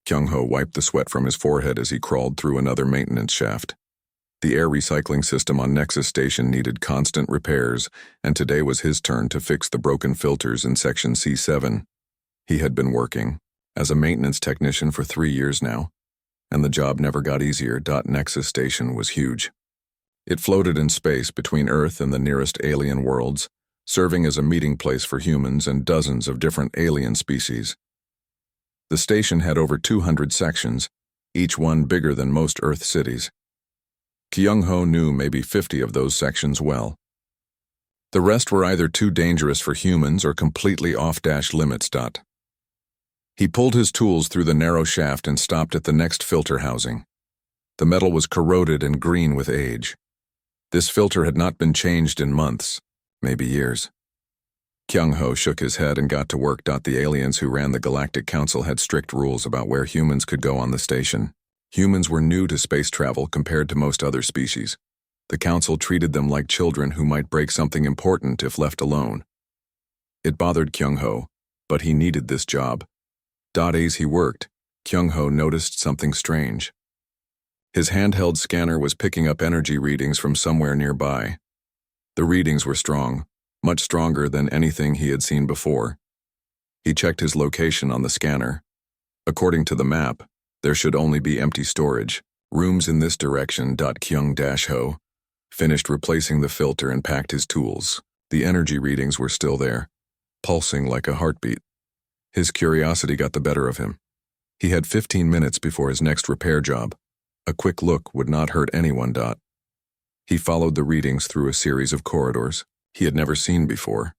Kyung-ho wiped the sweat from his forehead as he crawled through another maintenance shaft. The air recycling system on Nexus Station needed constant repairs, and today was his turn to fix the broken filters in Section C7. He had been working as a maintenance technician for 3 years now, and the job never got easier. Nexus Station was huge. It floated in space between Earth and the nearest alien worlds, serving as a meeting place for humans and dozens of different alien species. The station had over 200 sections, each one bigger than most Earth cities. Kyung-ho knew maybe 50 of those sections well. The rest were either too dangerous for humans or completely off-limits. He pulled his tools through the narrow shaft and stopped at the next filter housing. The metal was corroded and green with age. This filter had not been changed in months, maybe years. Kyung-ho shook his head and got to work. The aliens who ran the Galactic Council had strict rules about where humans could go on the station. Humans were new to space travel compared to most other species. The Council treated them like children who might break something important if left alone. It bothered Kyung-ho, but he needed this job. As he worked, Kyung-ho noticed something strange. His handheld scanner was picking up energy readings from somewhere nearby. The readings were strong, much stronger than anything he had seen before. He checked his location on the scanner. According to the map, there should only be empty storage, rooms in this direction. Kyung-ho finished replacing the filter and packed his tools. The energy readings were still there, pulsing like a heartbeat. His curiosity got the better of him. He had 15 minutes before his next repair job. A quick look would not hurt anyone. He followed the readings through a series of corridors he had never seen before.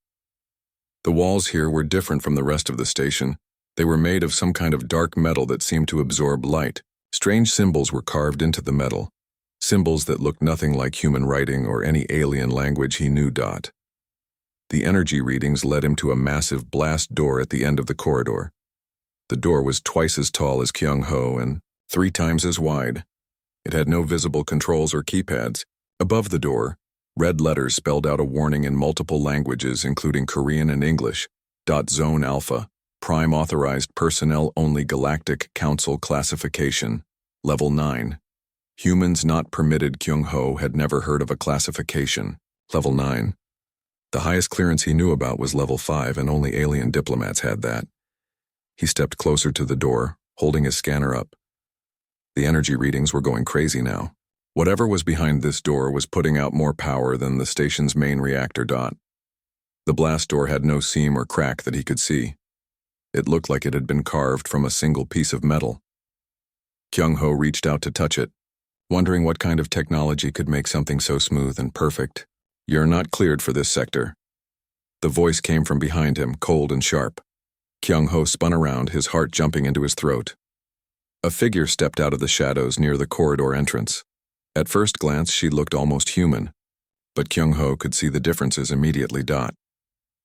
The walls here were different from the rest of the station. They were made of some kind of dark metal that seemed to absorb light. Strange symbols were carved into the metal, symbols that looked nothing like human writing or any alien language he knew. The energy readings led him to a massive blast door at the end of the corridor. The door was twice as tall as Kyung-ho and 3 times as wide. It had no visible controls or keypads. Above the door, red letters spelled out a warning in multiple languages, including Korean and English. Zone Alpha, Prime Authorized Personnel Only, Galactic Council Classification, Level 9. Humans not permitted. Kyung-ho had never heard of a classification. Level 9. The highest clearance he knew about was Level 5, and only alien diplomats had that. He stepped closer to the door, holding his scanner up. The energy readings were going crazy now. Whatever was behind this door was putting out more power than the station's main reactor. The blast door had no seam or crack that he could see. It looked like it had been carved from a single piece of metal. Kyung-ho reached out to touch it, wondering what kind of technology could make something so smooth and perfect. "You're not cleared for this sector." The voice came from behind him, cold and sharp. Kyung-ho spun around, his heart jumping into his throat. A figure stepped out of the shadows near the corridor entrance. At first glance, she looked almost human, but Kyung-ho could see the differences immediately.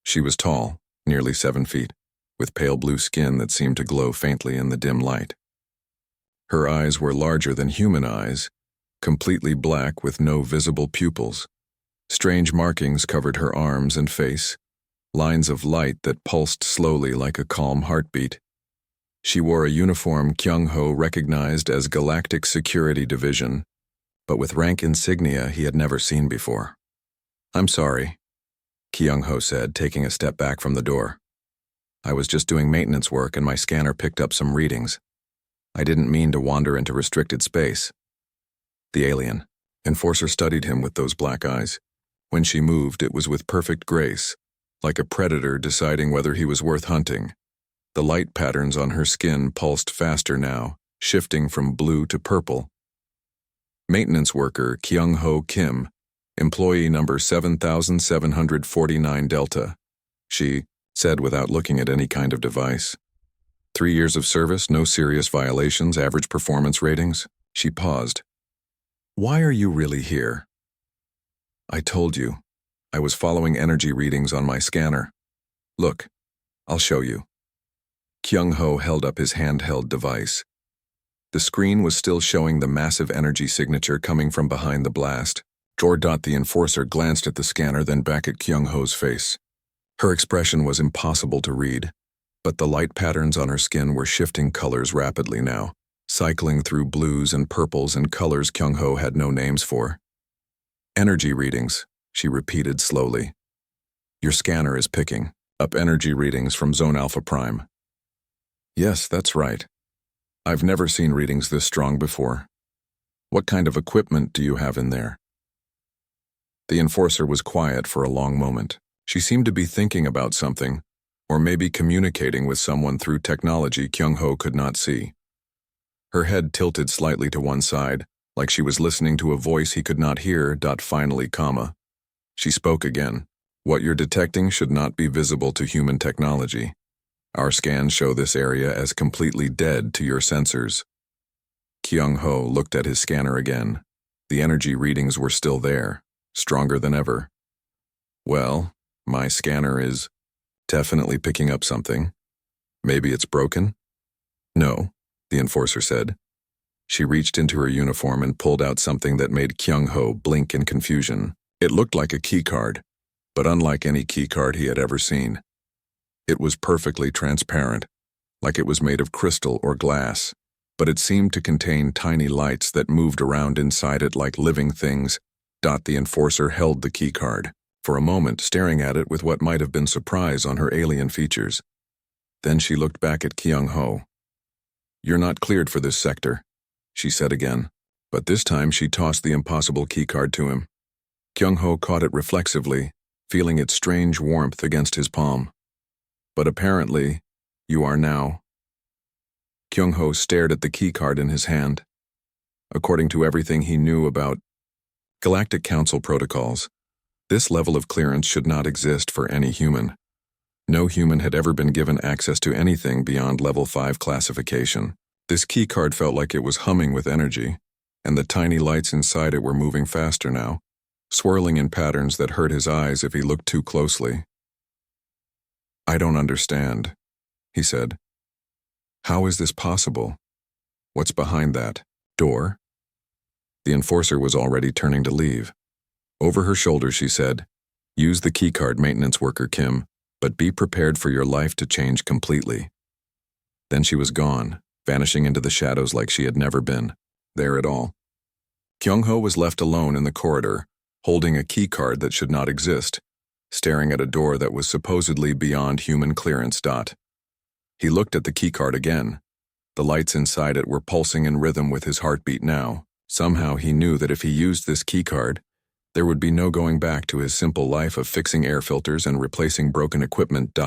She was tall, nearly 7 feet, with pale blue skin that seemed to glow faintly in the dim light. Her eyes were larger than human eyes, completely black with no visible pupils. Strange markings covered her arms and face, lines of light that pulsed slowly like a calm heartbeat. She wore a uniform Kyung-ho recognized as Galactic Security Division, but with rank insignia he had never seen before. "I'm sorry," Kyung-ho said, taking a step back from the door. "I was just doing maintenance work and my scanner picked up some readings. I didn't mean to wander into restricted space." The alien enforcer studied him with those black eyes. When she moved, it was with perfect grace, like a predator deciding whether he was worth hunting. The light patterns on her skin pulsed faster now, shifting from blue to purple. Maintenance worker Kyung-ho Kim, employee number 7749 Delta, she said without looking at any kind of device. 3 years of service, no serious violations, average performance ratings. She paused. "Why are you really here?" "I told you. I was following energy readings on my scanner. Look, I'll show you." Kyung-ho held up his handheld device. The screen was still showing the massive energy signature coming from behind the blast. The enforcer glanced at the scanner, then back at Kyung-ho's face. Her expression was impossible to read. But the light patterns on her skin were shifting colors rapidly now, cycling through blues and purples and colors Kyung-ho had no names for. Energy readings, she repeated slowly. Your scanner is picking up energy readings from Zone Alpha Prime. Yes, that's right. I've never seen readings this strong before. What kind of equipment do you have in there? The enforcer was quiet for a long moment. She seemed to be thinking about something, or maybe communicating with someone through technology Kyung-ho could not see. Her head tilted slightly to one side, like she was listening to a voice he could not hear. Finally, she spoke again. What you're detecting should not be visible to human technology. Our scans show this area as completely dead to your sensors. Kyung-ho looked at his scanner again. The energy readings were still there, stronger than ever. Well, my scanner is definitely picking up something. Maybe it's broken? No, the enforcer said. She reached into her uniform and pulled out something that made Kyung-ho blink in confusion. It looked like a keycard, but unlike any keycard he had ever seen. It was perfectly transparent, like it was made of crystal or glass, but it seemed to contain tiny lights that moved around inside it like living things. The enforcer held the keycard, for a moment staring at it with what might have been surprise on her alien features. Then she looked back at Kyung-ho. You're not cleared for this sector, she said again, but this time she tossed the impossible keycard to him. Kyung-ho caught it reflexively, feeling its strange warmth against his palm. But apparently, you are now. Kyung-ho stared at the keycard in his hand. According to everything he knew about Galactic Council protocols, this level of clearance should not exist for any human. No human had ever been given access to anything beyond Level 5 classification. This keycard felt like it was humming with energy, and the tiny lights inside it were moving faster now, swirling in patterns that hurt his eyes if he looked too closely. I don't understand, he said. How is this possible? What's behind that door? The enforcer was already turning to leave. Over her shoulder, she said, use the keycard, maintenance worker Kim, but be prepared for your life to change completely. Then she was gone, vanishing into the shadows like she had never been there at all. Kyung-ho was left alone in the corridor, holding a keycard that should not exist, staring at a door that was supposedly beyond human clearance. He looked at the keycard again. The lights inside it were pulsing in rhythm with his heartbeat now. Somehow he knew that if he used this keycard, there would be no going back to his simple life of fixing air filters and replacing broken equipment.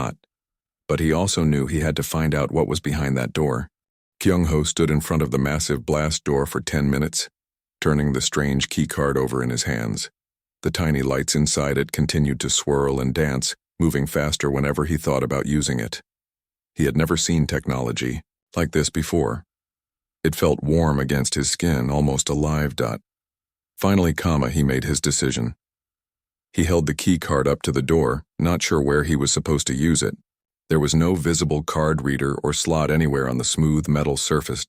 But he also knew he had to find out what was behind that door. Kyung-ho stood in front of the massive blast door for 10 minutes, turning the strange keycard over in his hands. The tiny lights inside it continued to swirl and dance, moving faster whenever he thought about using it. He had never seen technology like this before. It felt warm against his skin, almost alive. Finally, he made his decision. He held the keycard up to the door, not sure where he was supposed to use it. There was no visible card reader or slot anywhere on the smooth metal surface.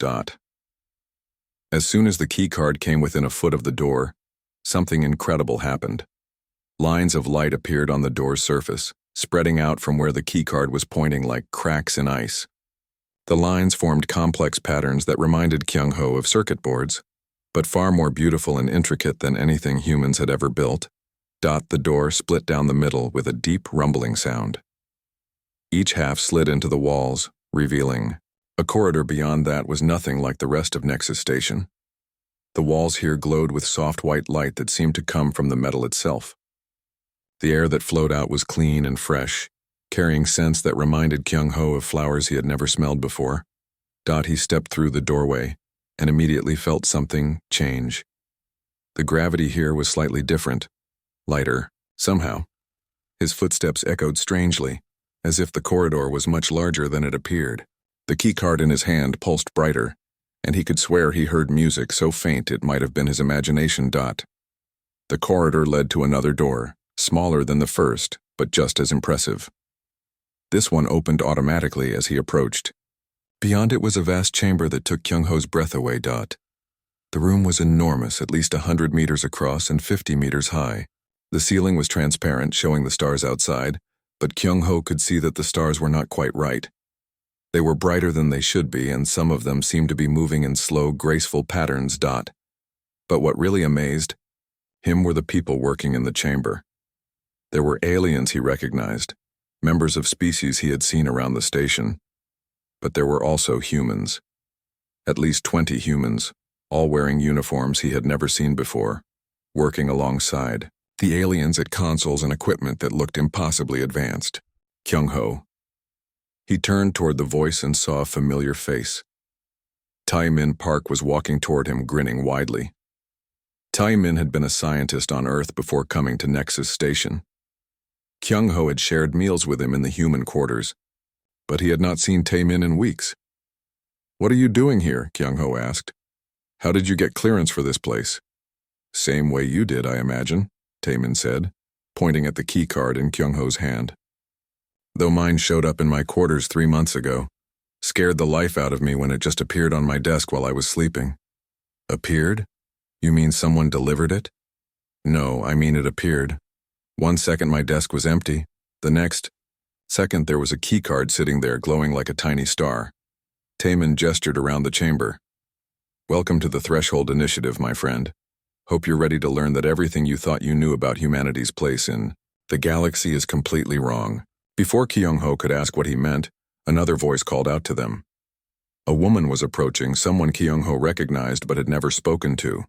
As soon as the keycard came within a foot of the door, something incredible happened. Lines of light appeared on the door's surface, spreading out from where the keycard was pointing like cracks in ice. The lines formed complex patterns that reminded Kyung-ho of circuit boards, but far more beautiful and intricate than anything humans had ever built. The door split down the middle with a deep rumbling sound. Each half slid into the walls, revealing a corridor beyond that was nothing like the rest of Nexus Station. The walls here glowed with soft white light that seemed to come from the metal itself. The air that flowed out was clean and fresh, carrying scents that reminded Kyung-ho of flowers he had never smelled before. He stepped through the doorway and immediately felt something change. The gravity here was slightly different, lighter, somehow. His footsteps echoed strangely, as if the corridor was much larger than it appeared. The keycard in his hand pulsed brighter, and he could swear he heard music so faint it might have been his imagination. The corridor led to another door, smaller than the first, but just as impressive. This one opened automatically as he approached. Beyond it was a vast chamber that took Kyung-ho's breath away. The room was enormous, at least 100 meters across and 50 meters high. The ceiling was transparent, showing the stars outside, but Kyung-ho could see that the stars were not quite right. They were brighter than they should be, and some of them seemed to be moving in slow, graceful patterns. But what really amazed him were the people working in the chamber. There were aliens he recognized, members of species he had seen around the station. But there were also humans. At least 20 humans, all wearing uniforms he had never seen before, working alongside the aliens at consoles and equipment that looked impossibly advanced. Kyung-ho. He turned toward the voice and saw a familiar face. Tae-min Park was walking toward him, grinning widely. Tae-min had been a scientist on Earth before coming to Nexus Station. Kyung-ho had shared meals with him in the human quarters, but he had not seen Tae-min in weeks. "What are you doing here?" Kyung-ho asked. "How did you get clearance for this place?" "Same way you did, I imagine," Tae-min said, pointing at the keycard in Kyung-ho's hand. "Though mine showed up in my quarters 3 months ago. Scared the life out of me when it just appeared on my desk while I was sleeping." "Appeared? You mean someone delivered it?" "No, I mean it appeared. 1 second my desk was empty. The next second there was a keycard sitting there glowing like a tiny star." Tae-min gestured around the chamber. "Welcome to the Threshold Initiative, my friend. Hope you're ready to learn that everything you thought you knew about humanity's place in the galaxy is completely wrong." Before Kyung-ho could ask what he meant, another voice called out to them. A woman was approaching, someone Kyung-ho recognized but had never spoken to.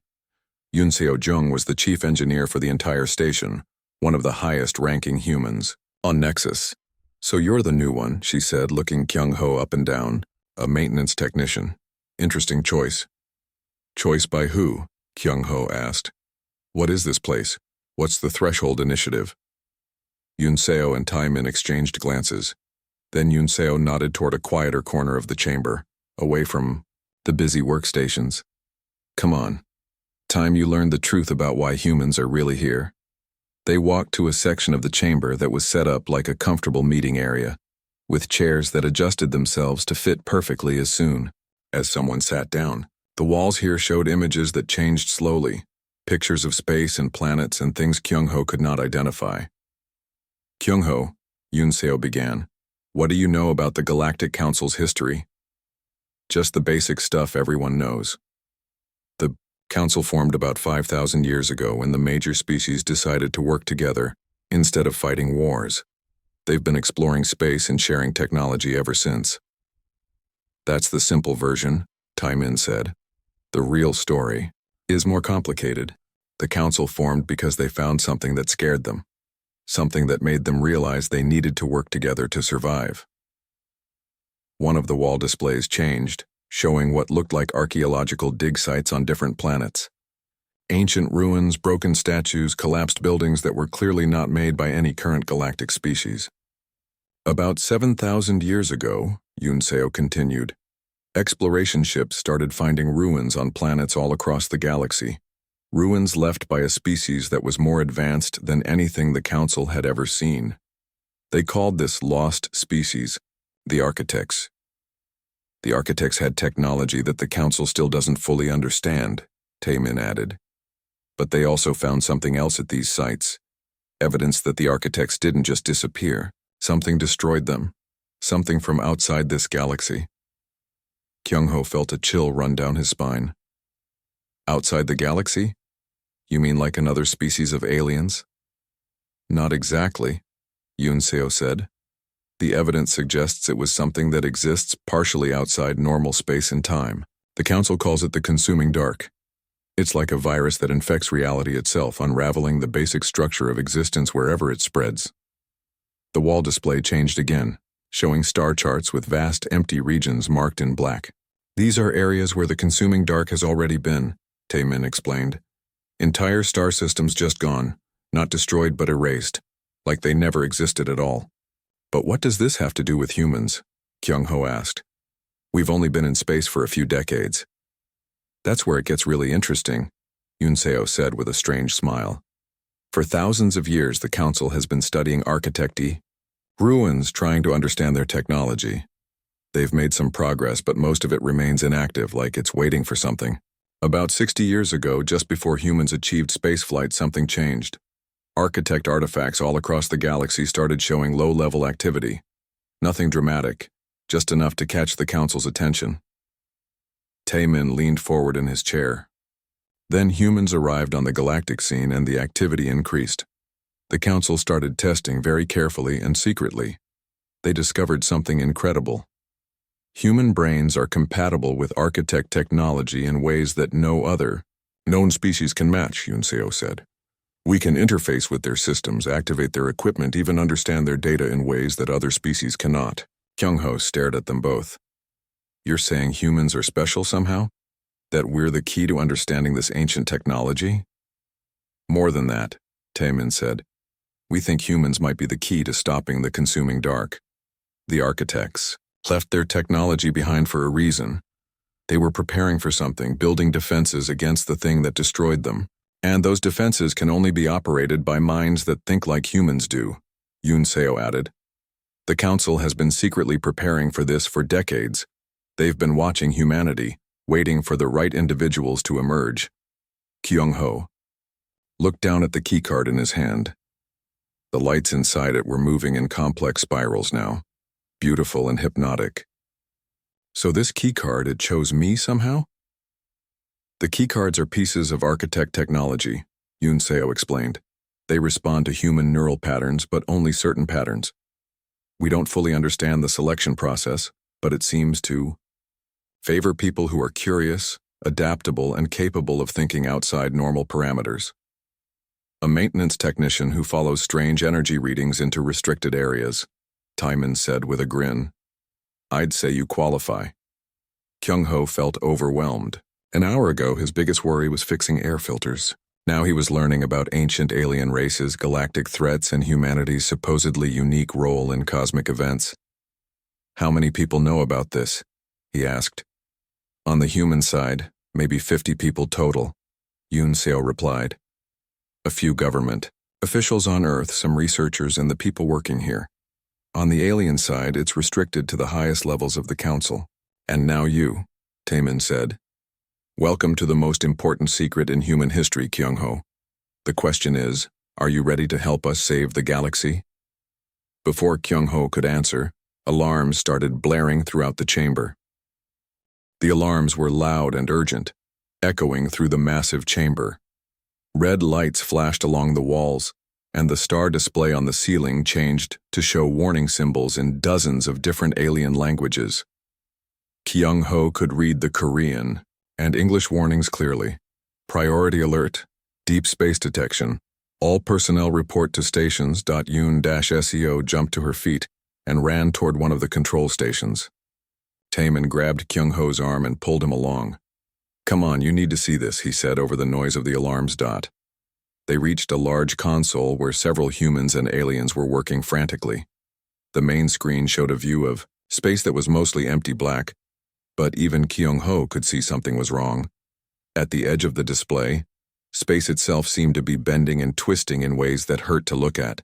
Yoon Seo-jung was the chief engineer for the entire station, one of the highest-ranking humans on Nexus. "So you're the new one," she said, looking Kyung-ho up and down. "A maintenance technician. Interesting choice." "Choice by who?" Kyung-ho asked. "What is this place? What's the Threshold Initiative?" Yoon Seo and Tae-min exchanged glances. Then Yoon Seo nodded toward a quieter corner of the chamber, away from the busy workstations. "Come on. Time you learned the truth about why humans are really here." They walked to a section of the chamber that was set up like a comfortable meeting area, with chairs that adjusted themselves to fit perfectly as soon as someone sat down. The walls here showed images that changed slowly, pictures of space and planets and things Kyung-ho could not identify. "Kyung-ho," Yoon Seo began, "what do you know about the Galactic Council's history?" "Just the basic stuff everyone knows. The Council formed about 5,000 years ago when the major species decided to work together instead of fighting wars. They've been exploring space and sharing technology ever since." "That's the simple version," Tae-min said. "The real story is more complicated. The Council formed because they found something that scared them. Something that made them realize they needed to work together to survive." One of the wall displays changed, showing what looked like archaeological dig sites on different planets. Ancient ruins, broken statues, collapsed buildings that were clearly not made by any current galactic species. "About 7,000 years ago," Yoon Seo continued, "exploration ships started finding ruins on planets all across the galaxy. Ruins left by a species that was more advanced than anything the Council had ever seen. They called this lost species the Architects. The Architects had technology that the Council still doesn't fully understand," Tae-min added. "But they also found something else at these sites. Evidence that the Architects didn't just disappear. Something destroyed them. Something from outside this galaxy." Kyung-ho felt a chill run down his spine. "Outside the galaxy? You mean like another species of aliens?" "Not exactly," Yoon Seo said. "The evidence suggests it was something that exists partially outside normal space and time. The Council calls it the consuming dark. It's like a virus that infects reality itself, unraveling the basic structure of existence wherever it spreads." The wall display changed again, showing star charts with vast empty regions marked in black. "These are areas where the consuming dark has already been," Tae-min explained. "Entire star systems just gone, not destroyed but erased, like they never existed at all." "But what does this have to do with humans?" Kyung-ho asked. "We've only been in space for a few decades." "That's where it gets really interesting," Yoon Seo said with a strange smile. "For thousands of years the Council has been studying architecty, ruins, trying to understand their technology. They've made some progress, but most of it remains inactive, like it's waiting for something. About 60 years ago, just before humans achieved spaceflight, something changed. Architect artifacts all across the galaxy started showing low-level activity. Nothing dramatic, just enough to catch the council's attention. Taemin leaned forward in his chair. Then humans arrived on the galactic scene and the activity increased. The council started testing very carefully and secretly. They discovered something incredible. Human brains are compatible with architect technology in ways that no other known species can match, Yunseo said. We can interface with their systems, activate their equipment, even understand their data in ways that other species cannot. Kyung-ho stared at them both. You're saying humans are special somehow? That we're the key to understanding this ancient technology? More than that, Taemin said. We think humans might be the key to stopping the consuming dark. The architects left their technology behind for a reason. They were preparing for something, building defenses against the thing that destroyed them. And those defenses can only be operated by minds that think like humans do, Yunseo added. The council has been secretly preparing for this for decades. They've been watching humanity, waiting for the right individuals to emerge. Kyung-ho looked down at the keycard in his hand. The lights inside it were moving in complex spirals now, beautiful and hypnotic. So this keycard, it chose me somehow? The keycards are pieces of architect technology, Yunseo explained. They respond to human neural patterns, but only certain patterns. We don't fully understand the selection process, but it seems to favor people who are curious, adaptable, and capable of thinking outside normal parameters. A maintenance technician who follows strange energy readings into restricted areas, Taemin said with a grin. I'd say you qualify. Kyung-ho felt overwhelmed. An hour ago, his biggest worry was fixing air filters. Now he was learning about ancient alien races, galactic threats, and humanity's supposedly unique role in cosmic events. How many people know about this? He asked. On the human side, maybe 50 people total, Yunseo replied. A few government officials on Earth, some researchers, and the people working here. On the alien side, it's restricted to the highest levels of the council. And now you, Taemin said. Welcome to the most important secret in human history, Kyung-ho. The question is, are you ready to help us save the galaxy? Before Kyung-ho could answer, alarms started blaring throughout the chamber. The alarms were loud and urgent, echoing through the massive chamber. Red lights flashed along the walls, and the star display on the ceiling changed to show warning symbols in dozens of different alien languages. Kyung-ho could read the Korean and English warnings clearly. Priority alert, deep space detection. All personnel report to stations. Yoon-SEO jumped to her feet and ran toward one of the control stations. Taemin grabbed Kyung-ho's arm and pulled him along. Come on, you need to see this, he said over the noise of the alarms. They reached a large console where several humans and aliens were working frantically. The main screen showed a view of space that was mostly empty black, but even Kyung-ho could see something was wrong. At the edge of the display, space itself seemed to be bending and twisting in ways that hurt to look at.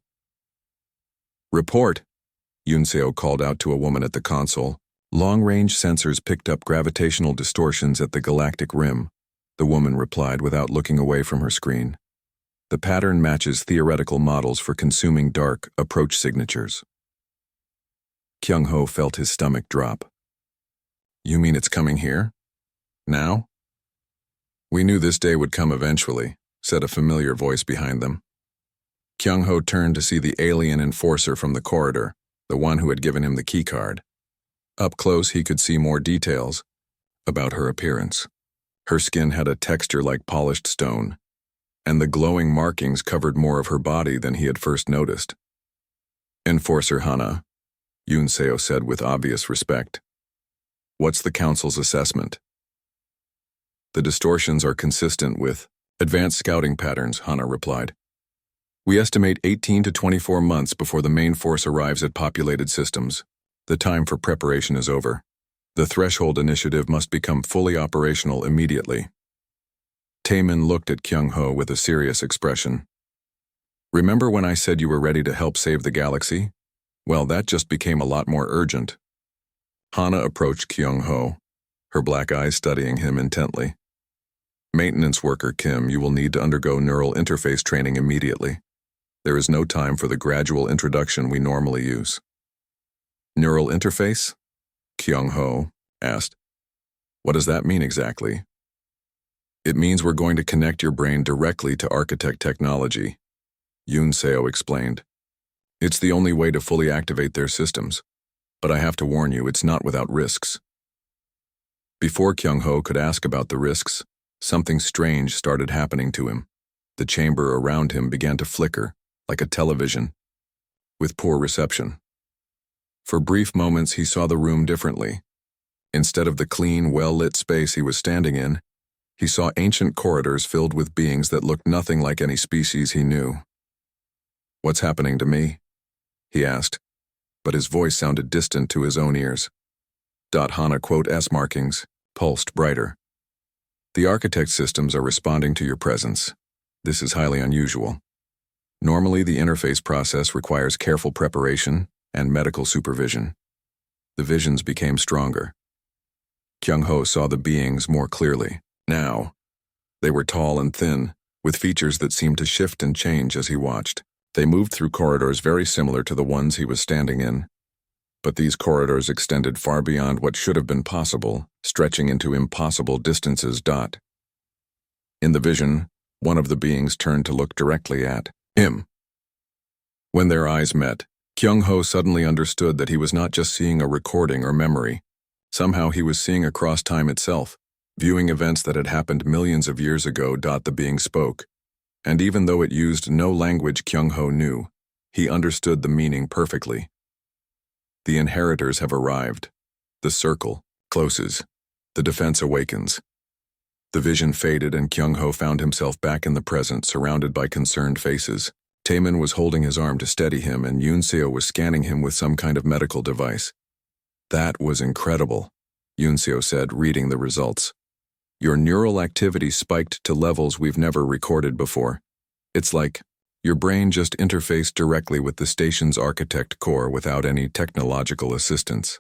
Report, Yunseo called out to a woman at the console. Long-range sensors picked up gravitational distortions at the galactic rim, the woman replied without looking away from her screen. The pattern matches theoretical models for consuming dark approach signatures. Kyung-ho felt his stomach drop. You mean it's coming here? Now? We knew this day would come eventually, said a familiar voice behind them. Kyung-ho turned to see the alien enforcer from the corridor, the one who had given him the keycard. Up close, he could see more details about her appearance. Her skin had a texture like polished stone, and the glowing markings covered more of her body than he had first noticed. Enforcer Hana, Yunseo said with obvious respect. What's the council's assessment? The distortions are consistent with advanced scouting patterns, Hana replied. We estimate 18 to 24 months before the main force arrives at populated systems. The time for preparation is over. The Threshold Initiative must become fully operational immediately. Taemin looked at Kyung-ho with a serious expression. Remember when I said you were ready to help save the galaxy? Well, that just became a lot more urgent. Hana approached Kyung-ho, her black eyes studying him intently. Maintenance worker Kim, you will need to undergo neural interface training immediately. There is no time for the gradual introduction we normally use. Neural interface? Kyung-ho asked. What does that mean exactly? It means we're going to connect your brain directly to architect technology, Yoon Seo explained. It's the only way to fully activate their systems, but I have to warn you, it's not without risks. Before Kyung-ho could ask about the risks, something strange started happening to him. The chamber around him began to flicker, like a television, with poor reception. For brief moments, he saw the room differently. Instead of the clean, well-lit space he was standing in, he saw ancient corridors filled with beings that looked nothing like any species he knew. What's happening to me? He asked, but his voice sounded distant to his own ears. Hana quote S markings pulsed brighter. The architect systems are responding to your presence. This is highly unusual. Normally, the interface process requires careful preparation and medical supervision. The visions became stronger. Kyung-ho saw the beings more clearly. Now, they were tall and thin, with features that seemed to shift and change as he watched. They moved through corridors very similar to the ones he was standing in. But these corridors extended far beyond what should have been possible, stretching into impossible distances. In the vision, one of the beings turned to look directly at him. When their eyes met, Kyung-ho suddenly understood that he was not just seeing a recording or memory. Somehow he was seeing across time itself, viewing events that had happened millions of years ago. The being spoke, and even though it used no language Kyung-ho knew, he understood the meaning perfectly. The inheritors have arrived. The circle closes. The defense awakens. The vision faded and Kyung-ho found himself back in the present, surrounded by concerned faces. Taemin was holding his arm to steady him and Yoon Seo was scanning him with some kind of medical device. That was incredible, Yoon Seo said, reading the results. Your neural activity spiked to levels we've never recorded before. It's like your brain just interfaced directly with the station's architect core without any technological assistance.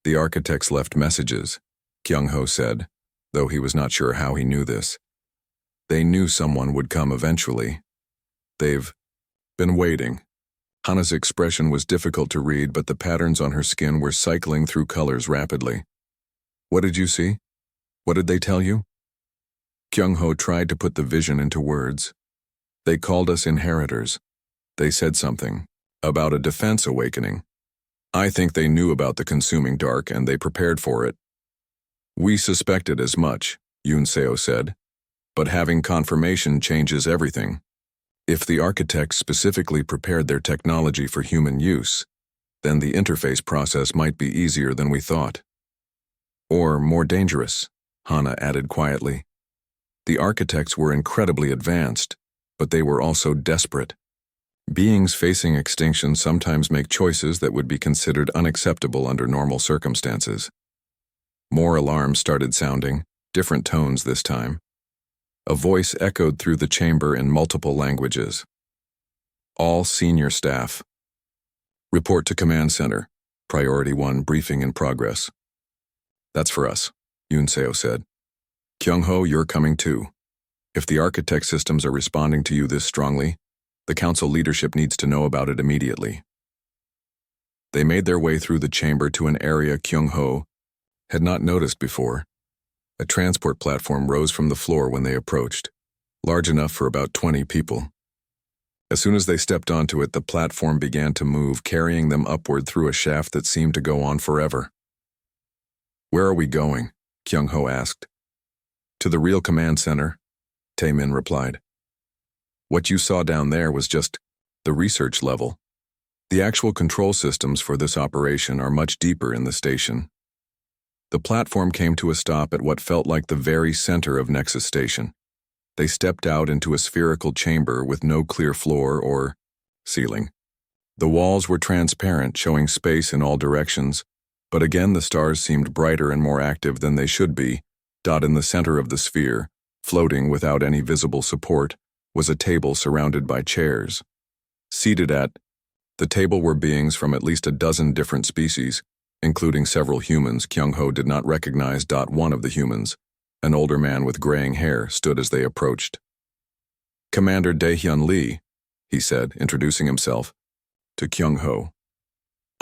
The architects left messages, Kyung-ho said, though he was not sure how he knew this. They knew someone would come eventually. They've been waiting. Hana's expression was difficult to read, but the patterns on her skin were cycling through colors rapidly. What did you see? What did they tell you? Kyung-ho tried to put the vision into words. They called us inheritors. They said something about a defense awakening. I think they knew about the consuming dark and they prepared for it. We suspected as much, Yoon Seo said, but having confirmation changes everything. If the architects specifically prepared their technology for human use, then the interface process might be easier than we thought. Or more dangerous, Hana added quietly. The architects were incredibly advanced, but they were also desperate. Beings facing extinction sometimes make choices that would be considered unacceptable under normal circumstances. More alarms started sounding, different tones this time. A voice echoed through the chamber in multiple languages. All senior staff. Report to Command Center. Priority 1 briefing in progress. That's for us, Yoon Seo said. Kyung-ho, you're coming too. If the architect systems are responding to you this strongly, the council leadership needs to know about it immediately. They made their way through the chamber to an area Kyung-ho had not noticed before. A transport platform rose from the floor when they approached, large enough for about 20 people. As soon as they stepped onto it, the platform began to move, carrying them upward through a shaft that seemed to go on forever. Where are we going? Kyung-ho asked. To the real command center, Taemin replied. What you saw down there was just the research level. The actual control systems for this operation are much deeper in the station. The platform came to a stop at what felt like the very center of Nexus Station. They stepped out into a spherical chamber with no clear floor or ceiling. The walls were transparent, showing space in all directions, but again the stars seemed brighter and more active than they should be. In the center of the sphere, floating without any visible support, was a table surrounded by chairs. Seated at the table were beings from at least a dozen different species, including several humans Kyung-ho did not recognize. One of the humans, an older man with graying hair, stood as they approached. Commander Daehyun Lee, he said, introducing himself to Kyung-ho.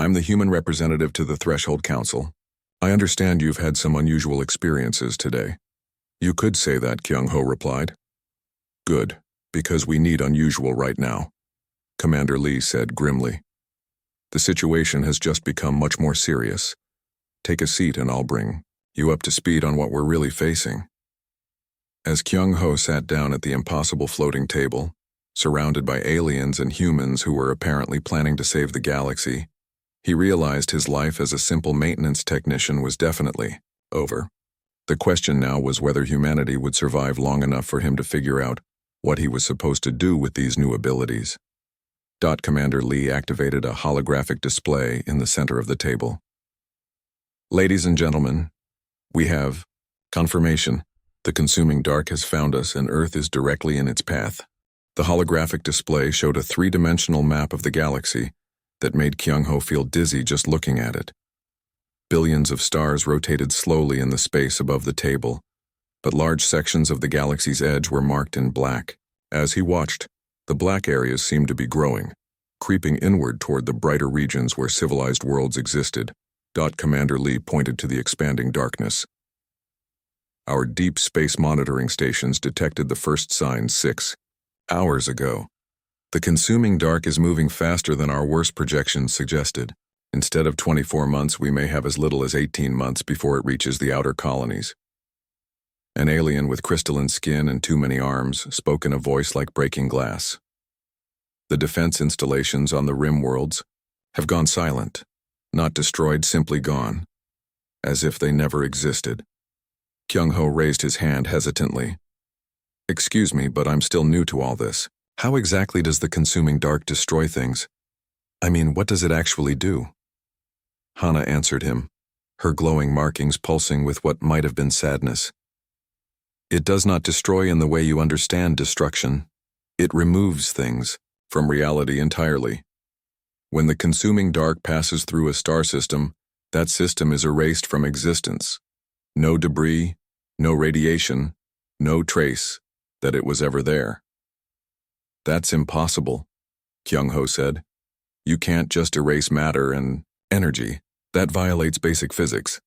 I'm the human representative to the Threshold Council. I understand you've had some unusual experiences today. You could say that, Kyung-ho replied. Good, because we need unusual right now, Commander Lee said grimly. The situation has just become much more serious. Take a seat and I'll bring you up to speed on what we're really facing. As Kyung-ho sat down at the impossible floating table, surrounded by aliens and humans who were apparently planning to save the galaxy, he realized his life as a simple maintenance technician was definitely over. The question now was whether humanity would survive long enough for him to figure out what he was supposed to do with these new abilities. Commander Lee activated a holographic display in the center of the table. Ladies and gentlemen, we have confirmation. The consuming dark has found us and Earth is directly in its path. The holographic display showed a three-dimensional map of the galaxy that made Kyung-ho feel dizzy just looking at it. Billions of stars rotated slowly in the space above the table, but large sections of the galaxy's edge were marked in black. As he watched, the black areas seemed to be growing, creeping inward toward the brighter regions where civilized worlds existed. Commander Lee pointed to the expanding darkness. Our deep space monitoring stations detected the first signs 6 hours ago. The consuming dark is moving faster than our worst projections suggested. Instead of 24 months, we may have as little as 18 months before it reaches the outer colonies. An alien with crystalline skin and too many arms spoke in a voice like breaking glass. The defense installations on the rim worlds have gone silent, not destroyed, simply gone, as if they never existed. Kyung-ho raised his hand hesitantly. Excuse me, but I'm still new to all this. How exactly does the consuming dark destroy things? I mean, what does it actually do? Hana answered him, her glowing markings pulsing with what might have been sadness. It does not destroy in the way you understand destruction. It removes things from reality entirely. When the consuming dark passes through a star system, that system is erased from existence. No debris, no radiation, no trace that it was ever there. That's impossible, Kyung-ho said. You can't just erase matter and energy. That violates basic physics.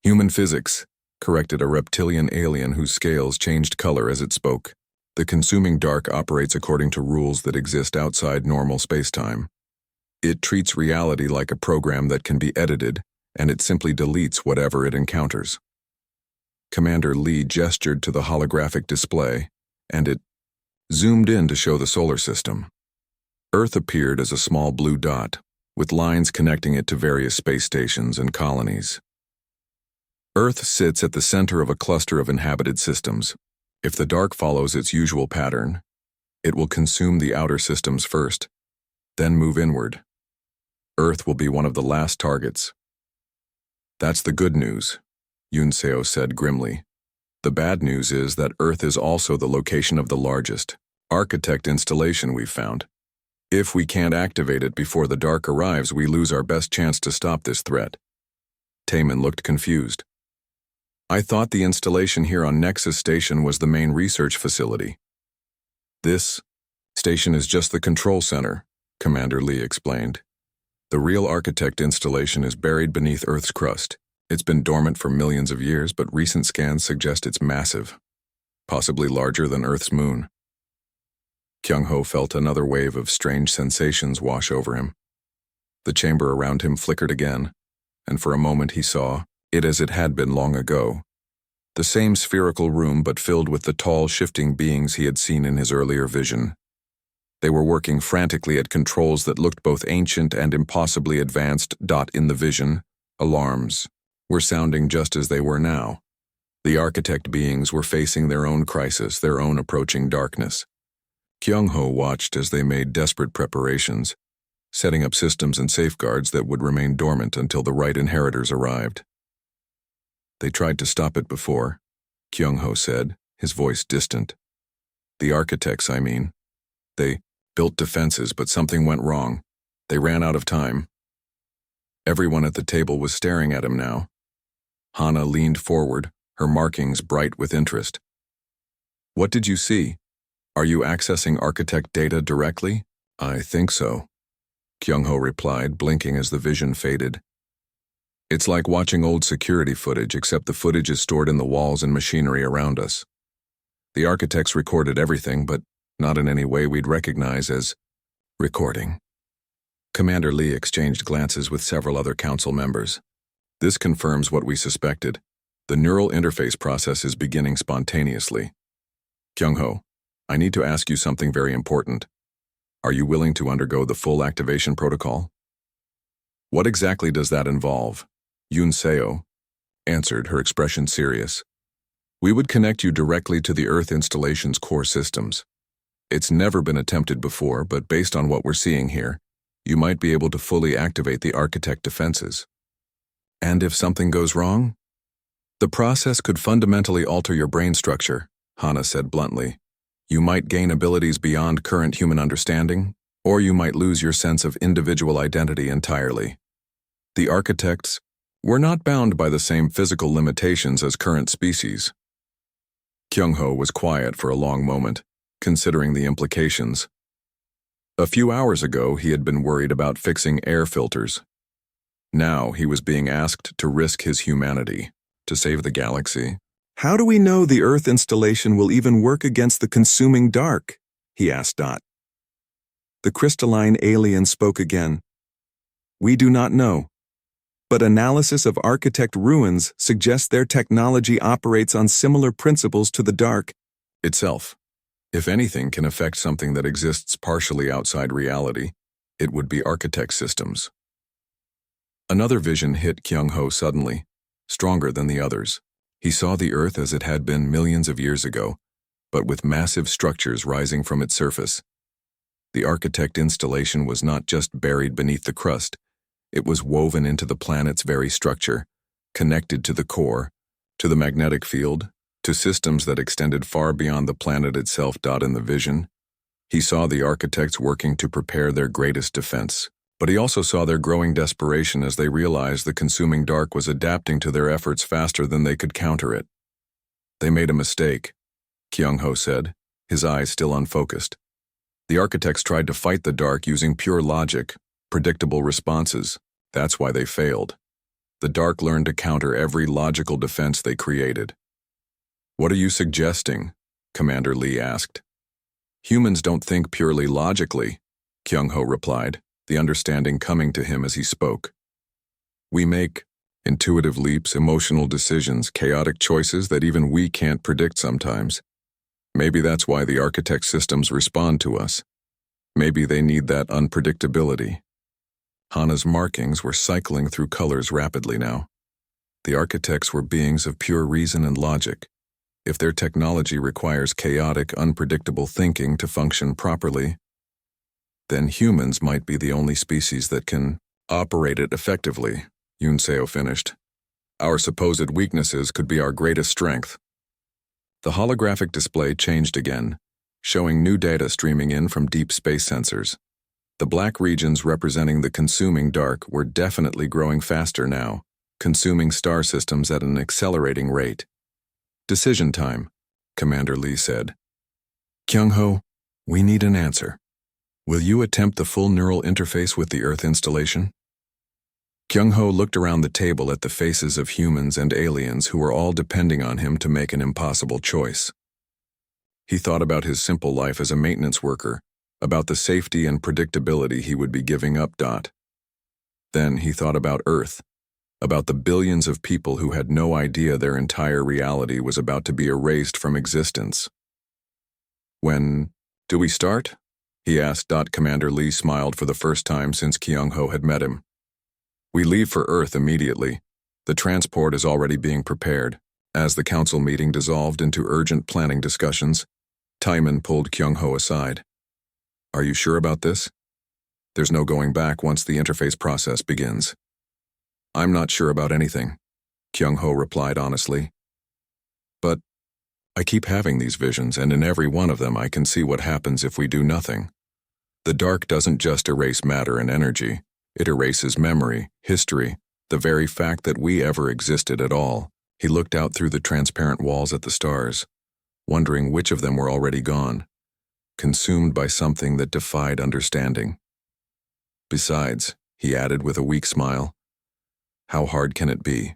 Human physics, corrected a reptilian alien whose scales changed color as it spoke. The consuming dark operates according to rules that exist outside normal spacetime. It treats reality like a program that can be edited, and it simply deletes whatever it encounters. Commander Lee gestured to the holographic display, and it zoomed in to show the solar system. Earth appeared as a small blue dot, with lines connecting it to various space stations and colonies. Earth sits at the center of a cluster of inhabited systems. If the dark follows its usual pattern, it will consume the outer systems first, then move inward. Earth will be one of the last targets. That's the good news, Yunseo said grimly. The bad news is that Earth is also the location of the largest architect installation we've found. If we can't activate it before the dark arrives, we lose our best chance to stop this threat. Taemin looked confused. I thought the installation here on Nexus Station was the main research facility. This station is just the control center, Commander Lee explained. The real architect installation is buried beneath Earth's crust. It's been dormant for millions of years, but recent scans suggest it's massive, possibly larger than Earth's moon. Kyung-ho felt another wave of strange sensations wash over him. The chamber around him flickered again, and for a moment he saw it as it had been long ago. The same spherical room, but filled with the tall, shifting beings he had seen in his earlier vision. They were working frantically at controls that looked both ancient and impossibly advanced. In the vision, alarms were sounding just as they were now. The architect beings were facing their own crisis, their own approaching darkness. Kyung-ho watched as they made desperate preparations, setting up systems and safeguards that would remain dormant until the right inheritors arrived. They tried to stop it before, Kyung-ho said, his voice distant. The architects, I mean. They built defenses, but something went wrong. They ran out of time. Everyone at the table was staring at him now. Hana leaned forward, her markings bright with interest. What did you see? Are you accessing architect data directly? I think so. Kyung-ho replied, blinking as the vision faded. It's like watching old security footage, except the footage is stored in the walls and machinery around us. The architects recorded everything, but not in any way we'd recognize as recording. Commander Lee exchanged glances with several other council members. This confirms what we suspected. The neural interface process is beginning spontaneously. Kyung-ho, I need to ask you something very important. Are you willing to undergo the full activation protocol? What exactly does that involve? Yoon Seo answered, her expression serious. We would connect you directly to the Earth installation's core systems. It's never been attempted before, but based on what we're seeing here, you might be able to fully activate the architect defenses. And if something goes wrong? The process could fundamentally alter your brain structure, Hana said bluntly. You might gain abilities beyond current human understanding, or you might lose your sense of individual identity entirely. The architects were not bound by the same physical limitations as current species. Kyung-ho was quiet for a long moment, considering the implications. A few hours ago, he had been worried about fixing air filters. Now he was being asked to risk his humanity to save the galaxy. How do we know the Earth installation will even work against the consuming dark? He asked Dot. The crystalline alien spoke again. We do not know. But analysis of architect ruins suggests their technology operates on similar principles to the dark itself. If anything can affect something that exists partially outside reality, it would be architect systems. Another vision hit Kyung-ho suddenly, stronger than the others. He saw the Earth as it had been millions of years ago, but with massive structures rising from its surface. The architect installation was not just buried beneath the crust, it was woven into the planet's very structure, connected to the core, to the magnetic field, to systems that extended far beyond the planet itself. In the vision, he saw the architects working to prepare their greatest defense, but he also saw their growing desperation as they realized the consuming dark was adapting to their efforts faster than they could counter it. They made a mistake, Kyung-ho said, his eyes still unfocused. The architects tried to fight the dark using pure logic, predictable responses. That's why they failed. The dark learned to counter every logical defense they created. What are you suggesting? Commander Lee asked. Humans don't think purely logically, Kyung-ho replied, the understanding coming to him as he spoke. We make intuitive leaps, emotional decisions, chaotic choices that even we can't predict sometimes. Maybe that's why the architect systems respond to us. Maybe they need that unpredictability. Hana's markings were cycling through colors rapidly now. The architects were beings of pure reason and logic. If their technology requires chaotic, unpredictable thinking to function properly, then humans might be the only species that can operate it effectively, Yoon Seo finished. Our supposed weaknesses could be our greatest strength. The holographic display changed again, showing new data streaming in from deep space sensors. The black regions representing the consuming dark were definitely growing faster now, consuming star systems at an accelerating rate. Decision time, Commander Lee said. Kyung-ho, we need an answer. Will you attempt the full neural interface with the Earth installation? Kyung-ho looked around the table at the faces of humans and aliens who were all depending on him to make an impossible choice. He thought about his simple life as a maintenance worker, about the safety and predictability he would be giving up. Then he thought about Earth, about the billions of people who had no idea their entire reality was about to be erased from existence. When do we start? He asked. Commander Lee smiled for the first time since Kyung-ho had met him. We leave for Earth immediately. The transport is already being prepared. As the council meeting dissolved into urgent planning discussions, Taiman pulled Kyung-ho aside. Are you sure about this? There's no going back once the interface process begins. I'm not sure about anything, Kyung-ho replied honestly. But I keep having these visions, and in every one of them I can see what happens if we do nothing. The dark doesn't just erase matter and energy, it erases memory, history, the very fact that we ever existed at all. He looked out through the transparent walls at the stars, wondering which of them were already gone, consumed by something that defied understanding. Besides, he added with a weak smile, how hard can it be?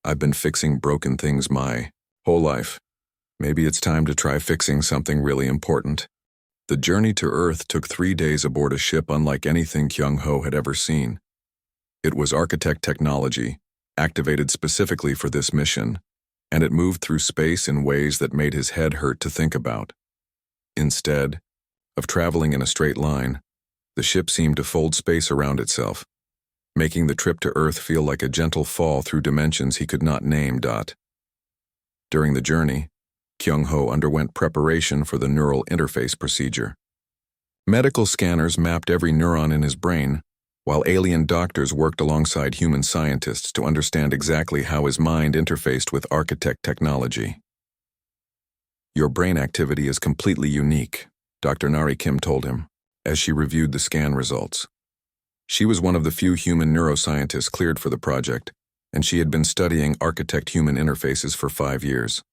I've been fixing broken things my whole life. Maybe it's time to try fixing something really important. The journey to Earth took 3 days aboard a ship unlike anything Kyung-ho had ever seen. It was architect technology, activated specifically for this mission, and it moved through space in ways that made his head hurt to think about. Instead of traveling in a straight line, the ship seemed to fold space around itself, making the trip to Earth feel like a gentle fall through dimensions he could not name. During the journey, Kyung-ho underwent preparation for the neural interface procedure. Medical scanners mapped every neuron in his brain, while alien doctors worked alongside human scientists to understand exactly how his mind interfaced with architect technology. Your brain activity is completely unique, Dr. Nari Kim told him, as she reviewed the scan results. She was one of the few human neuroscientists cleared for the project, and she had been studying architect-human interfaces for 5 years.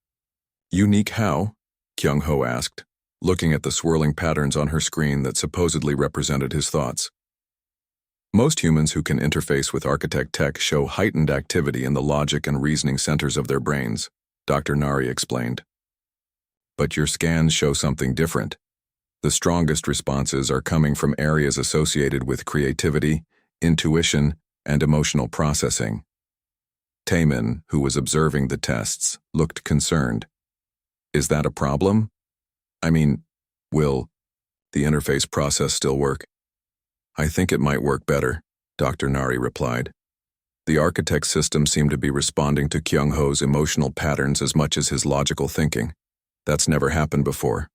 Unique how? Kyung-ho asked, looking at the swirling patterns on her screen that supposedly represented his thoughts. Most humans who can interface with architect tech show heightened activity in the logic and reasoning centers of their brains, Dr. Nari explained. But your scans show something different. The strongest responses are coming from areas associated with creativity, intuition, and emotional processing. Taemin, who was observing the tests, looked concerned. Is that a problem? I mean, will the interface process still work? I think it might work better, Dr. Nari replied. The architect system seemed to be responding to Kyung-ho's emotional patterns as much as his logical thinking. That's never happened before.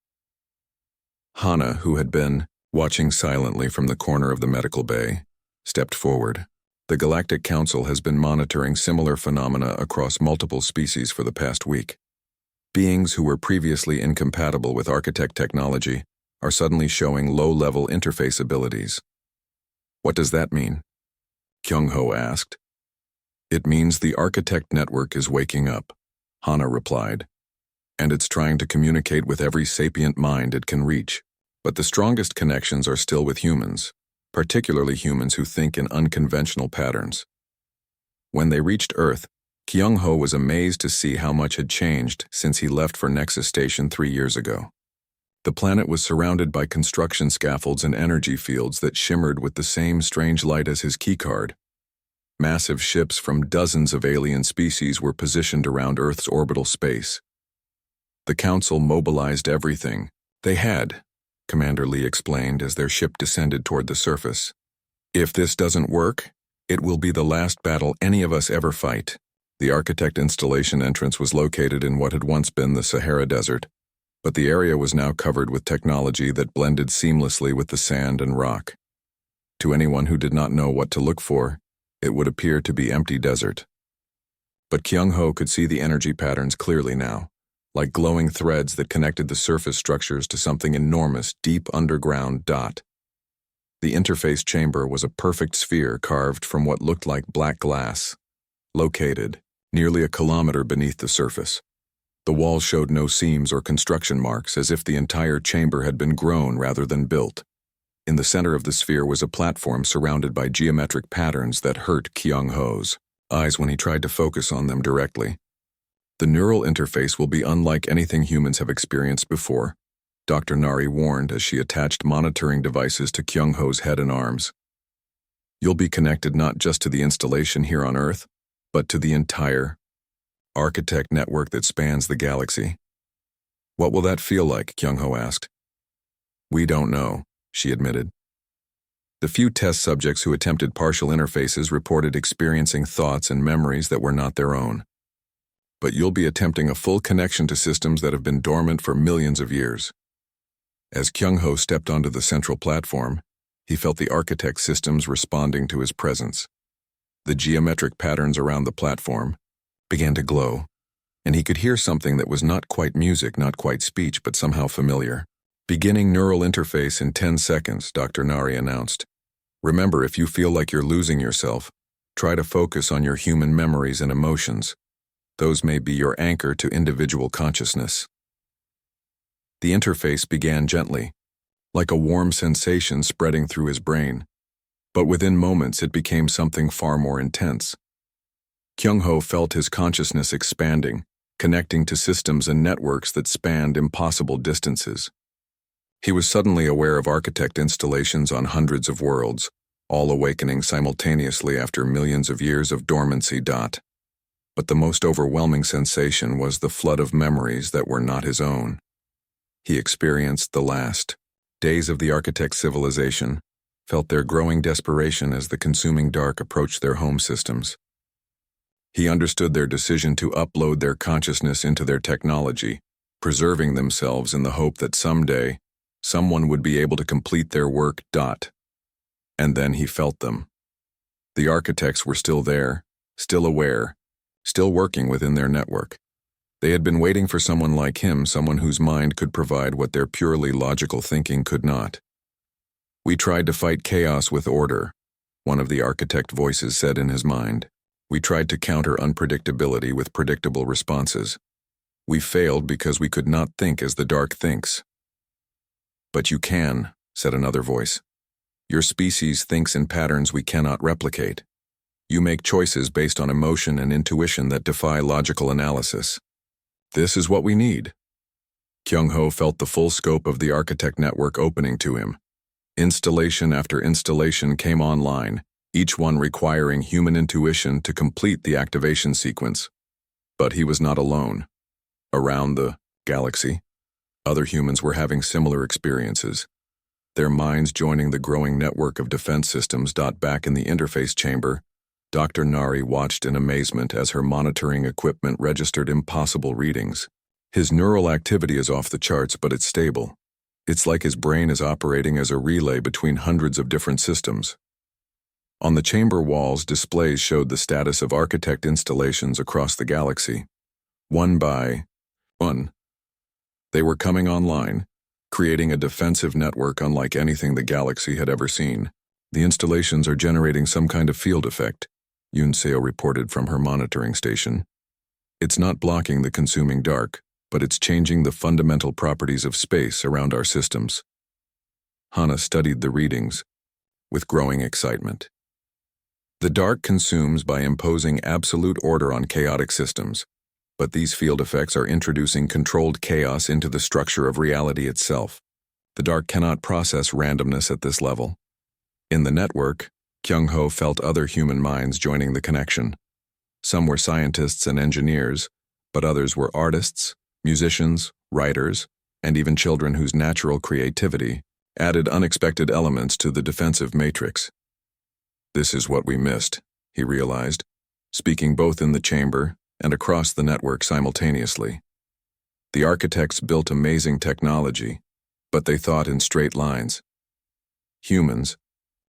Hana, who had been watching silently from the corner of the medical bay, stepped forward. The Galactic Council has been monitoring similar phenomena across multiple species for the past week. Beings who were previously incompatible with architect technology are suddenly showing low-level interface abilities. What does that mean? Kyung-ho asked. It means the architect network is waking up, Hana replied, and it's trying to communicate with every sapient mind it can reach. But the strongest connections are still with humans, particularly humans who think in unconventional patterns. When they reached Earth, Kyung-ho was amazed to see how much had changed since he left for Nexus Station 3 years ago. The planet was surrounded by construction scaffolds and energy fields that shimmered with the same strange light as his keycard. Massive ships from dozens of alien species were positioned around Earth's orbital space. The Council mobilized everything they had, Commander Lee explained as their ship descended toward the surface. If this doesn't work, it will be the last battle any of us ever fight. The architect installation entrance was located in what had once been the Sahara Desert, but the area was now covered with technology that blended seamlessly with the sand and rock. To anyone who did not know what to look for, it would appear to be empty desert. But Kyung-ho could see the energy patterns clearly now, like glowing threads that connected the surface structures to something enormous deep underground. The interface chamber was a perfect sphere carved from what looked like black glass, located nearly a kilometer beneath the surface. The walls showed no seams or construction marks, as if the entire chamber had been grown rather than built. In the center of the sphere was a platform surrounded by geometric patterns that hurt Kyung-ho's eyes when he tried to focus on them directly. The neural interface will be unlike anything humans have experienced before, Dr. Nari warned as she attached monitoring devices to Kyung-ho's head and arms. You'll be connected not just to the installation here on Earth, but to the entire architect network that spans the galaxy. What will that feel like? Kyung-ho asked. We don't know, she admitted. The few test subjects who attempted partial interfaces reported experiencing thoughts and memories that were not their own. But you'll be attempting a full connection to systems that have been dormant for millions of years. As Kyung-ho stepped onto the central platform, he felt the architect systems responding to his presence. The geometric patterns around the platform began to glow, and he could hear something that was not quite music, not quite speech, but somehow familiar. Beginning neural interface in 10 seconds, Dr. Nari announced. Remember, if you feel like you're losing yourself, try to focus on your human memories and emotions. Those may be your anchor to individual consciousness. The interface began gently, like a warm sensation spreading through his brain. But within moments it became something far more intense. Kyung-ho felt his consciousness expanding, connecting to systems and networks that spanned impossible distances. He was suddenly aware of architect installations on hundreds of worlds, all awakening simultaneously after millions of years of dormancy. But the most overwhelming sensation was the flood of memories that were not his own. He experienced the last days of the architect's civilization, felt their growing desperation as the consuming dark approached their home systems. He understood their decision to upload their consciousness into their technology, preserving themselves in the hope that someday, someone would be able to complete their work. And then he felt them. The architects were still there, still aware, still working within their network. They had been waiting for someone like him, someone whose mind could provide what their purely logical thinking could not. "We tried to fight chaos with order," one of the architect voices said in his mind. "We tried to counter unpredictability with predictable responses. We failed because we could not think as the dark thinks." "But you can," said another voice. "Your species thinks in patterns we cannot replicate. You make choices based on emotion and intuition that defy logical analysis. This is what we need." Kyung-ho felt the full scope of the architect network opening to him. Installation after installation came online, each one requiring human intuition to complete the activation sequence. But he was not alone. Around the galaxy, other humans were having similar experiences, their minds joining the growing network of defense systems. Back in the interface chamber, Dr. Nari watched in amazement as her monitoring equipment registered impossible readings. His neural activity is off the charts, but it's stable. It's like his brain is operating as a relay between hundreds of different systems. On the chamber walls, displays showed the status of architect installations across the galaxy. One by one, they were coming online, creating a defensive network unlike anything the galaxy had ever seen. "The installations are generating some kind of field effect," Yoon Seo reported from her monitoring station. "It's not blocking the consuming dark, but it's changing the fundamental properties of space around our systems." Hana studied the readings with growing excitement. The dark consumes by imposing absolute order on chaotic systems, but these field effects are introducing controlled chaos into the structure of reality itself. The dark cannot process randomness at this level. In the network, Kyung-ho felt other human minds joining the connection. Some were scientists and engineers, but others were artists, musicians, writers, and even children whose natural creativity added unexpected elements to the defensive matrix. "This is what we missed," he realized, speaking both in the chamber and across the network simultaneously. The architects built amazing technology, but they thought in straight lines. Humans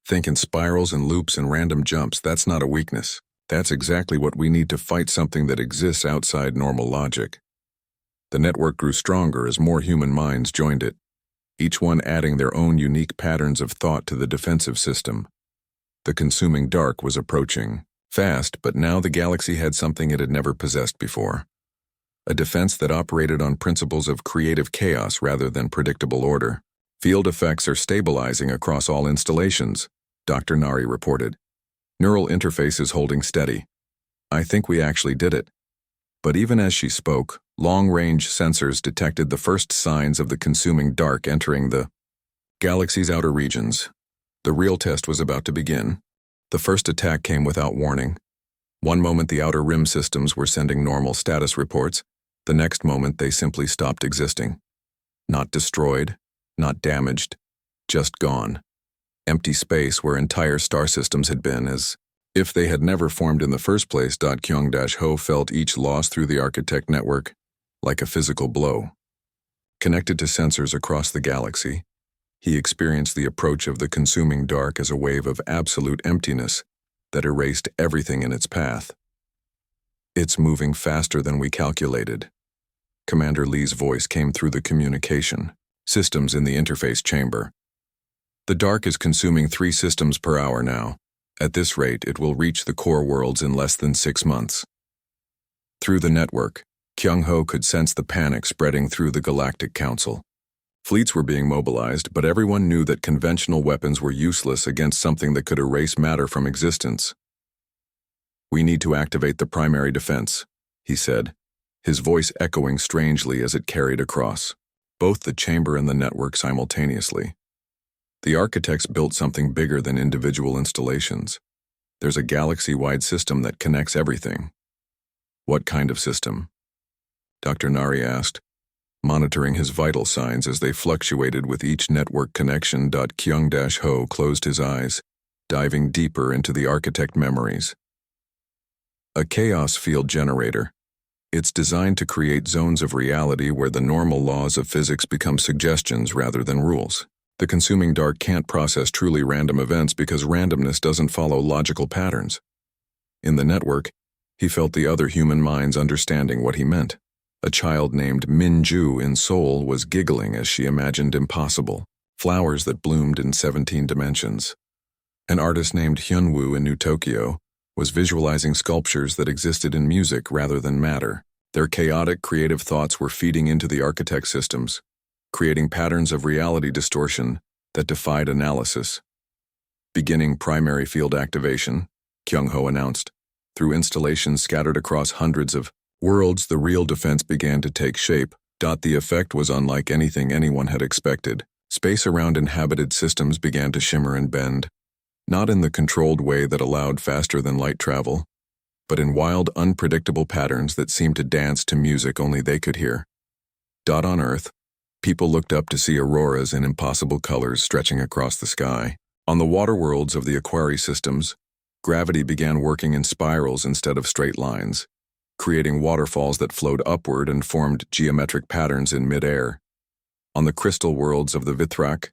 think in spirals and loops and random jumps. That's not a weakness. That's exactly what we need to fight something that exists outside normal logic. The network grew stronger as more human minds joined it, each one adding their own unique patterns of thought to the defensive system. The consuming dark was approaching fast, but now the galaxy had something it had never possessed before. A defense that operated on principles of creative chaos rather than predictable order. "Field effects are stabilizing across all installations," Dr. Nari reported. "Neural interface is holding steady. I think we actually did it." But even as she spoke, long-range sensors detected the first signs of the consuming dark entering the galaxy's outer regions. The real test was about to begin. The first attack came without warning. One moment the outer rim systems were sending normal status reports, the next moment they simply stopped existing. Not destroyed, not damaged, just gone. Empty space where entire star systems had been, as if they had never formed in the first place. Kyung-ho felt each loss through the architect network like a physical blow. Connected to sensors across the galaxy, he experienced the approach of the consuming dark as a wave of absolute emptiness that erased everything in its path. "It's moving faster than we calculated." Commander Lee's voice came through the communication systems in the interface chamber. "The dark is consuming 3 systems per hour now. At this rate, it will reach the core worlds in less than 6 months." Through the network, Kyung-ho could sense the panic spreading through the Galactic Council. Fleets were being mobilized, but everyone knew that conventional weapons were useless against something that could erase matter from existence. "We need to activate the primary defense," he said, his voice echoing strangely as it carried across both the chamber and the network simultaneously. "The architects built something bigger than individual installations. There's a galaxy-wide system that connects everything." "What kind of system?" Dr. Nari asked, monitoring his vital signs as they fluctuated with each network connection. Kyung-ho closed his eyes, diving deeper into the architect memories. "A chaos field generator. It's designed to create zones of reality where the normal laws of physics become suggestions rather than rules. The consuming dark can't process truly random events because randomness doesn't follow logical patterns." In the network, he felt the other human minds understanding what he meant. A child named Minju in Seoul was giggling as she imagined impossible flowers that bloomed in 17 dimensions. An artist named Hyunwoo in New Tokyo was visualizing sculptures that existed in music rather than matter. Their chaotic, creative thoughts were feeding into the architect systems, creating patterns of reality distortion that defied analysis. "Beginning primary field activation," Kyung-ho announced. Through installations scattered across hundreds of worlds, the real defense began to take shape. The effect was unlike anything anyone had expected. Space around inhabited systems began to shimmer and bend, not in the controlled way that allowed faster-than-light travel, but in wild, unpredictable patterns that seemed to dance to music only they could hear. On Earth, people looked up to see auroras in impossible colors stretching across the sky. On the water worlds of the Aquari systems, gravity began working in spirals instead of straight lines, creating waterfalls that flowed upward and formed geometric patterns in mid-air. On the crystal worlds of the Vithrak,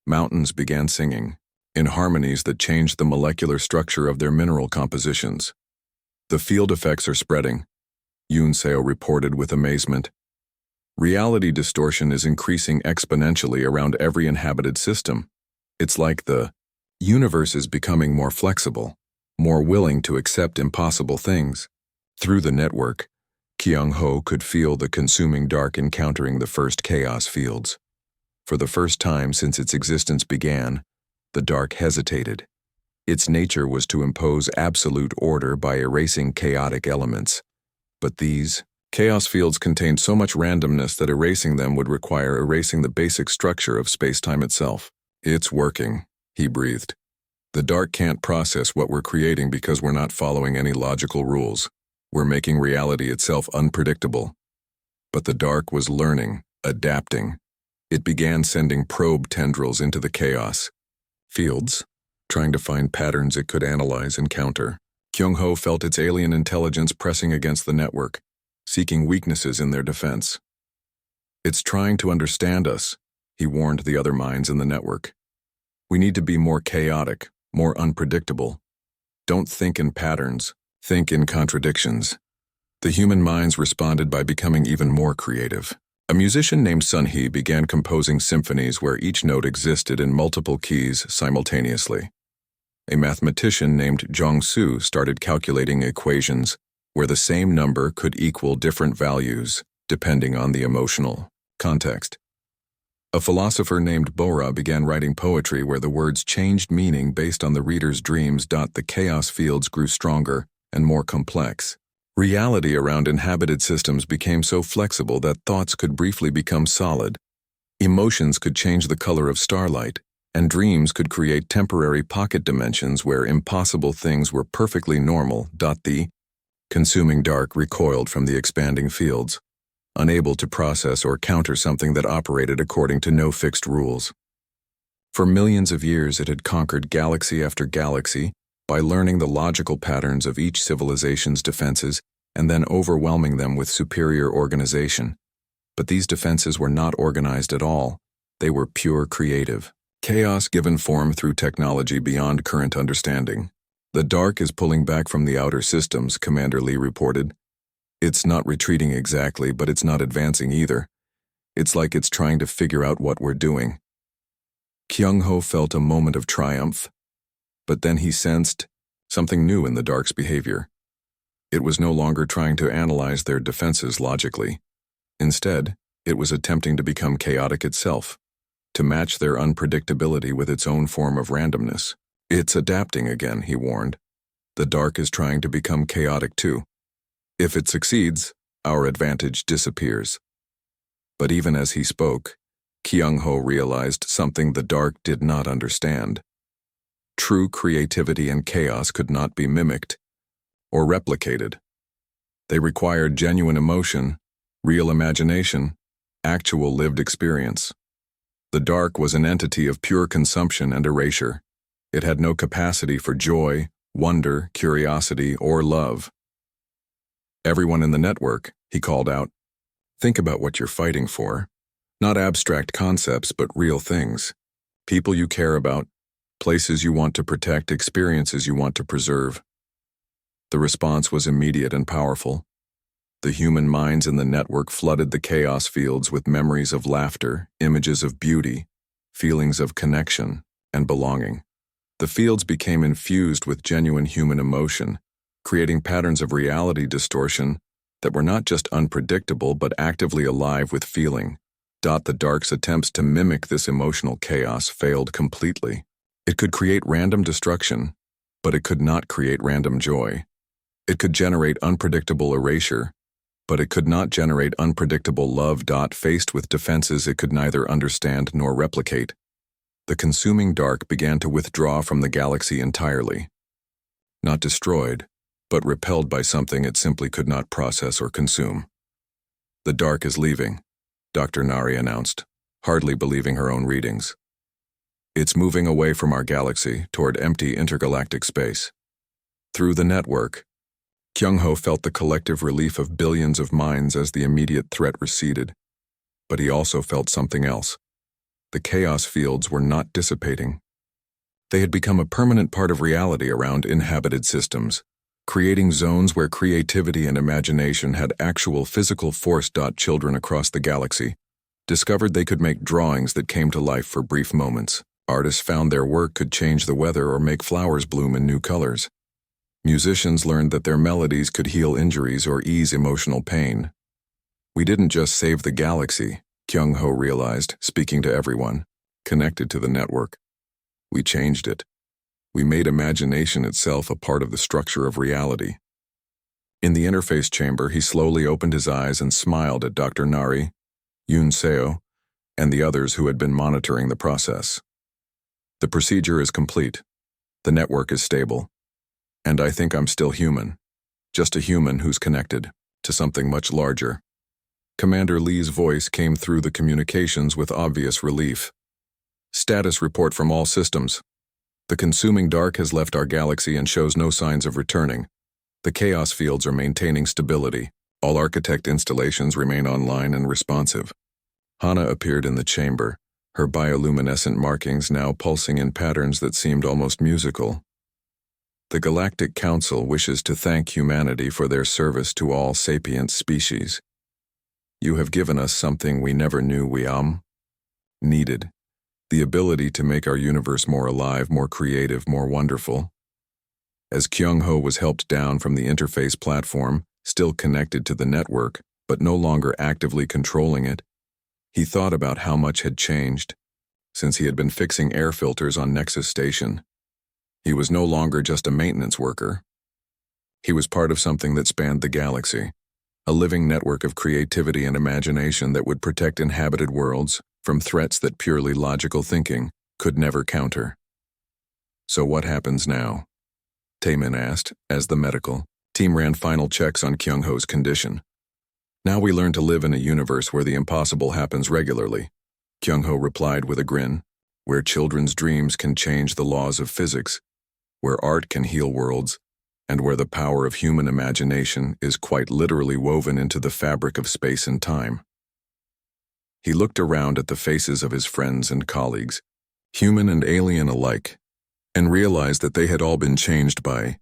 mountains began singing, in harmonies that changed the molecular structure of their mineral compositions. "The field effects are spreading," Yoon Seo reported with amazement. "Reality distortion is increasing exponentially around every inhabited system. It's like the universe is becoming more flexible, more willing to accept impossible things." Through the network, Kyung-ho could feel the consuming dark encountering the first chaos fields. For the first time since its existence began, the dark hesitated. Its nature was to impose absolute order by erasing chaotic elements. But these chaos fields contained so much randomness that erasing them would require erasing the basic structure of space-time itself. "It's working," he breathed. "The dark can't process what we're creating because we're not following any logical rules. We're making reality itself unpredictable." But the dark was learning, adapting. It began sending probe tendrils into the chaos fields, trying to find patterns it could analyze and counter. Kyung-ho felt its alien intelligence pressing against the network, seeking weaknesses in their defense. "It's trying to understand us," he warned the other minds in the network. "We need to be more chaotic, more unpredictable. Don't think in patterns. Think in contradictions." The human minds responded by becoming even more creative. A musician named Sun-hee began composing symphonies where each note existed in multiple keys simultaneously. A mathematician named Jong-soo started calculating equations where the same number could equal different values depending on the emotional context. A philosopher named Bora began writing poetry where the words changed meaning based on the reader's dreams. The chaos fields grew stronger and more complex. Reality around inhabited systems became so flexible that thoughts could briefly become solid, emotions could change the color of starlight, and dreams could create temporary pocket dimensions where impossible things were perfectly normal. The consuming dark recoiled from the expanding fields, unable to process or counter something that operated according to no fixed rules. For millions of years it had conquered galaxy after galaxy, by learning the logical patterns of each civilization's defenses and then overwhelming them with superior organization. But these defenses were not organized at all. They were pure creative. Chaos given form through technology beyond current understanding. "The dark is pulling back from the outer systems," Commander Lee reported. "It's not retreating exactly, but it's not advancing either. It's like it's trying to figure out what we're doing." Kyung-ho felt a moment of triumph. But then he sensed something new in the dark's behavior. It was no longer trying to analyze their defenses logically. Instead, It was attempting to become chaotic itself, to match their unpredictability with its own form of randomness. It's adapting again, he warned. The dark is trying to become chaotic too. If it succeeds, our advantage disappears. But even as he spoke, Kyung-ho realized something the dark did not understand. True creativity and chaos could not be mimicked or replicated. They required genuine emotion, real imagination, actual lived experience. The dark was an entity of pure consumption and erasure. It had no capacity for joy, wonder, curiosity, or love. Everyone in the network, he called out, think about what you're fighting for. Not abstract concepts, but real things. People you care about, places you want to protect, experiences you want to preserve. The response was immediate and powerful. The human minds in the network flooded the chaos fields with memories of laughter, images of beauty, feelings of connection and belonging. The fields became infused with genuine human emotion, creating patterns of reality distortion that were not just unpredictable but actively alive with feeling. The dark's attempts to mimic this emotional chaos failed completely. It could create random destruction, but it could not create random joy. It could generate unpredictable erasure, but it could not generate unpredictable love. Faced with defenses it could neither understand nor replicate, the consuming dark began to withdraw from the galaxy entirely. Not destroyed, but repelled by something it simply could not process or consume. The dark is leaving, Dr. Nari announced, hardly believing her own readings. It's moving away from our galaxy toward empty intergalactic space. Through the network, Kyung-ho felt the collective relief of billions of minds as the immediate threat receded. But he also felt something else. The chaos fields were not dissipating. They had become a permanent part of reality around inhabited systems, creating zones where creativity and imagination had actual physical force. Children across the galaxy discovered they could make drawings that came to life for brief moments. Artists found their work could change the weather or make flowers bloom in new colors. Musicians learned that their melodies could heal injuries or ease emotional pain. We didn't just save the galaxy, Kyung-ho realized, speaking to everyone, connected to the network. We changed it. We made imagination itself a part of the structure of reality. In the interface chamber, he slowly opened his eyes and smiled at Dr. Nari, Yoon Seo, and the others who had been monitoring the process. The procedure is complete. The network is stable. And I think I'm still human. Just a human who's connected to something much larger. Commander Lee's voice came through the communications with obvious relief. Status report from all systems. The consuming dark has left our galaxy and shows no signs of returning. The chaos fields are maintaining stability. All architect installations remain online and responsive. Hana appeared in the chamber, her bioluminescent markings now pulsing in patterns that seemed almost musical. The Galactic Council wishes to thank humanity for their service to all sapient species. You have given us something we never knew we needed. The ability to make our universe more alive, more creative, more wonderful. As Kyung-ho was helped down from the interface platform, still connected to the network, but no longer actively controlling it, he thought about how much had changed since he had been fixing air filters on Nexus Station. He was no longer just a maintenance worker. He was part of something that spanned the galaxy, a living network of creativity and imagination that would protect inhabited worlds from threats that purely logical thinking could never counter. So what happens now? Taemin asked, as the medical team ran final checks on Kyung-ho's condition. Now we learn to live in a universe where the impossible happens regularly, Kyung-ho replied with a grin, where children's dreams can change the laws of physics, where art can heal worlds, and where the power of human imagination is quite literally woven into the fabric of space and time. He looked around at the faces of his friends and colleagues, human and alien alike, and realized that they had all been changed by